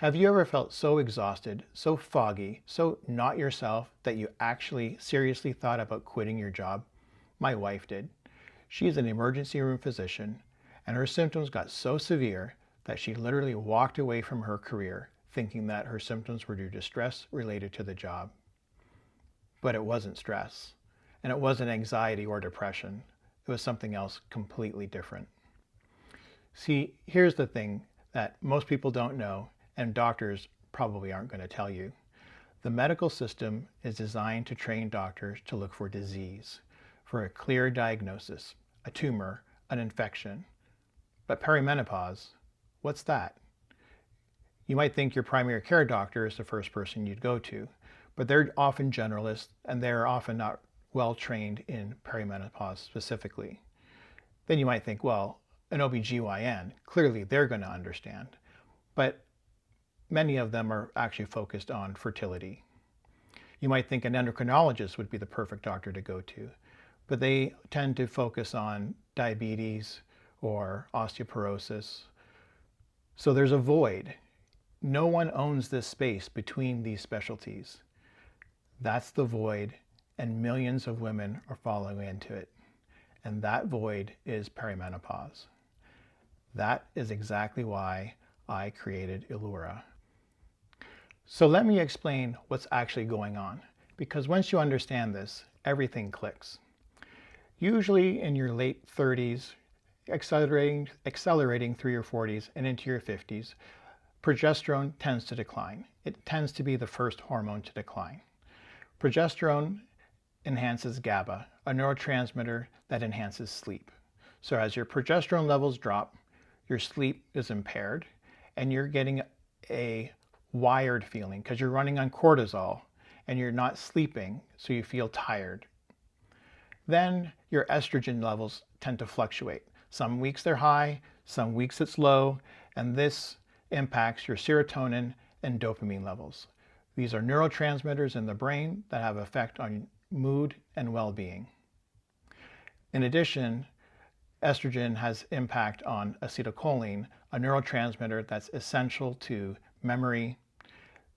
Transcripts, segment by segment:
Have you ever felt so exhausted, so foggy, so not yourself that you actually seriously thought about quitting your job? My wife did. She is an emergency room physician, and her symptoms got so severe that she literally walked away from her career thinking that her symptoms were due to stress related to the job. But it wasn't stress, and it wasn't anxiety or depression. It was something else completely different. See, here's the thing that most people don't know, and doctors probably aren't going to tell you. The medical system is designed to train doctors to look for disease, for a clear diagnosis, a tumor, an infection. But perimenopause, what's that? You might think your primary care doctor is the first person you'd go to, but they're often generalists and they're often not well trained in perimenopause specifically. Then you might think, well, an OBGYN, clearly they're going to understand. But many of them are actually focused on fertility. You might think an endocrinologist would be the perfect doctor to go to, but they tend to focus on diabetes or osteoporosis. So there's a void. No one owns this space between these specialties. That's the void, and millions of women are falling into it. And that void is perimenopause. That is exactly why I created Elura. So let me explain what's actually going on, because once you understand this, everything clicks. Usually in your late 30s, accelerating through your 40s and into your 50s, progesterone tends to decline. It tends to be the first hormone to decline. Progesterone enhances GABA, a neurotransmitter that enhances sleep. So as your progesterone levels drop, your sleep is impaired and you're getting a wired feeling because you're running on cortisol and you're not sleeping, so you feel tired. Then your estrogen levels tend to fluctuate. Some weeks they're high, some weeks it's low, and this impacts your serotonin and dopamine levels. These are neurotransmitters in the brain that have effect on mood and well-being. In addition, estrogen has impact on acetylcholine, a neurotransmitter that's essential to memory,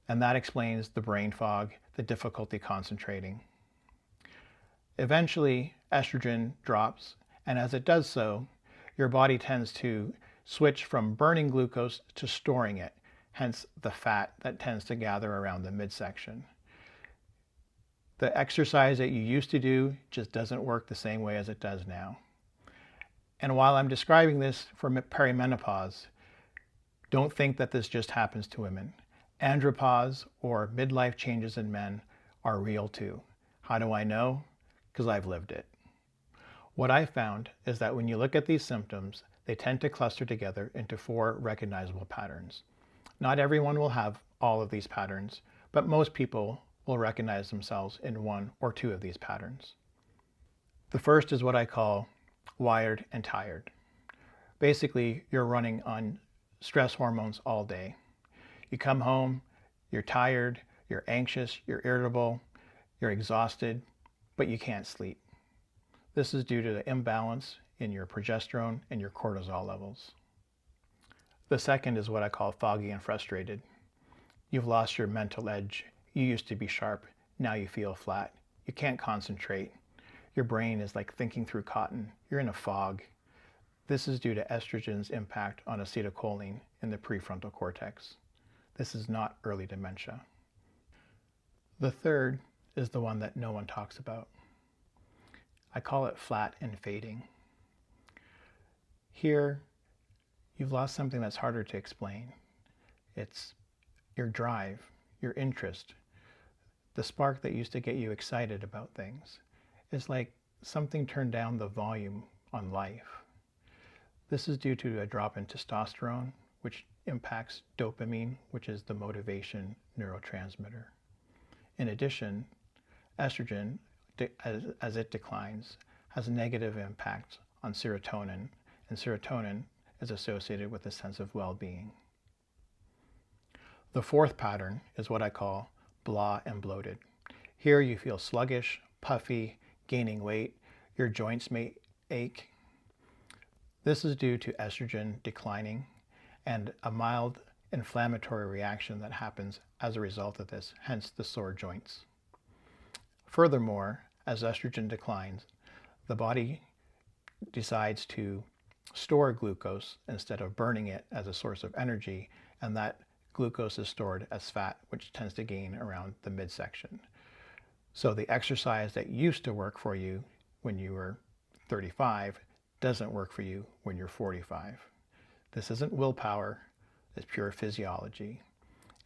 and that explains the brain fog, the difficulty concentrating. Eventually, estrogen drops, and as it does so, your body tends to switch from burning glucose to storing it, hence the fat that tends to gather around the midsection. The exercise that you used to do just doesn't work the same way as it does now. And while I'm describing this for perimenopause, don't think that this just happens to women. Andropause, or midlife changes in men, are real too. How do I know? Because I've lived it. What I found is that when you look at these symptoms, they tend to cluster together into 4 recognizable patterns. Not everyone will have all of these patterns, but most people will recognize themselves in 1 or 2 of these patterns. The first is what I call wired and tired. Basically, you're running on stress hormones all day. You come home, you're tired, you're anxious, you're irritable, you're exhausted, but you can't sleep. This is due to the imbalance in your progesterone and your cortisol levels. The second is what I call foggy and frustrated. You've lost your mental edge. You used to be sharp, now you feel flat. You can't concentrate. Your brain is like thinking through cotton. You're in a fog. This is due to estrogen's impact on acetylcholine in the prefrontal cortex. This is not early dementia. The third is the one that no one talks about. I call it flat and fading. Here, you've lost something that's harder to explain. It's your drive, your interest, the spark that used to get you excited about things. It's like something turned down the volume on life. This is due to a drop in testosterone, which impacts dopamine, which is the motivation neurotransmitter. In addition, estrogen, as it declines, has a negative impact on serotonin, and serotonin is associated with a sense of well-being. The fourth pattern is what I call blah and bloated. Here you feel sluggish, puffy, gaining weight, your joints may ache. This is due to estrogen declining and a mild inflammatory reaction that happens as a result of this, hence the sore joints. Furthermore, as estrogen declines, the body decides to store glucose instead of burning it as a source of energy, and that glucose is stored as fat, which tends to gain around the midsection. So the exercise that used to work for you when you were 35 doesn't work for you when you're 45. This isn't willpower, it's pure physiology.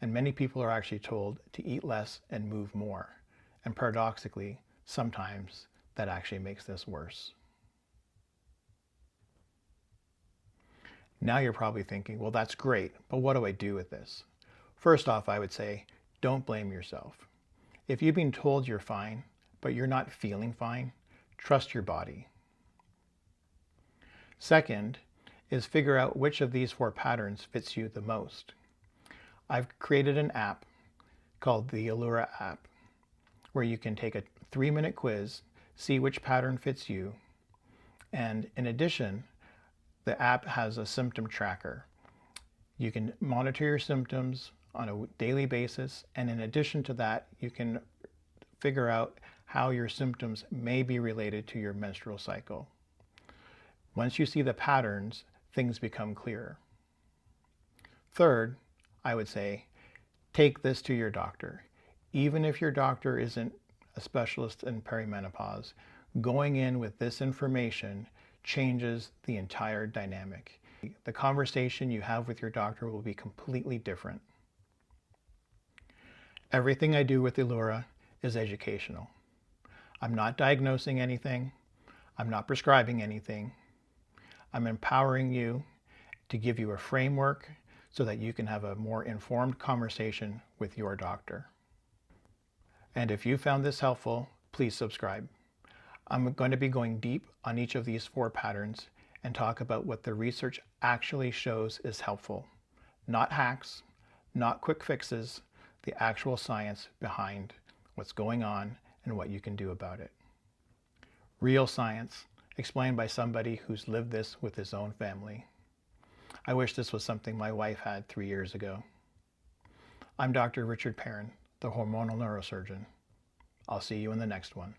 And many people are actually told to eat less and move more. And paradoxically, sometimes that actually makes this worse. Now you're probably thinking, well, that's great, but what do I do with this? First off, I would say, don't blame yourself. If you've been told you're fine, but you're not feeling fine, trust your body. Second is figure out which of these 4 patterns fits you the most. I've created an app called the Elura app, where you can take a 3-minute quiz, see which pattern fits you, and in addition, the app has a symptom tracker. You can monitor your symptoms on a daily basis, and in addition to that, you can figure out how your symptoms may be related to your menstrual cycle. Once you see the patterns, things become clearer. Third, I would say, take this to your doctor. Even if your doctor isn't a specialist in perimenopause, going in with this information changes the entire dynamic. The conversation you have with your doctor will be completely different. Everything I do with Elura is educational. I'm not diagnosing anything. I'm not prescribing anything. I'm empowering you to give you a framework so that you can have a more informed conversation with your doctor. And if you found this helpful, please subscribe. I'm going to be going deep on each of these 4 patterns and talk about what the research actually shows is helpful. Not hacks, not quick fixes, the actual science behind what's going on and what you can do about it. Real science, explained by somebody who's lived this with his own family. I wish this was something my wife had 3 years ago. I'm Dr. Richard Perrin, the hormonal neurosurgeon. I'll see you in the next one.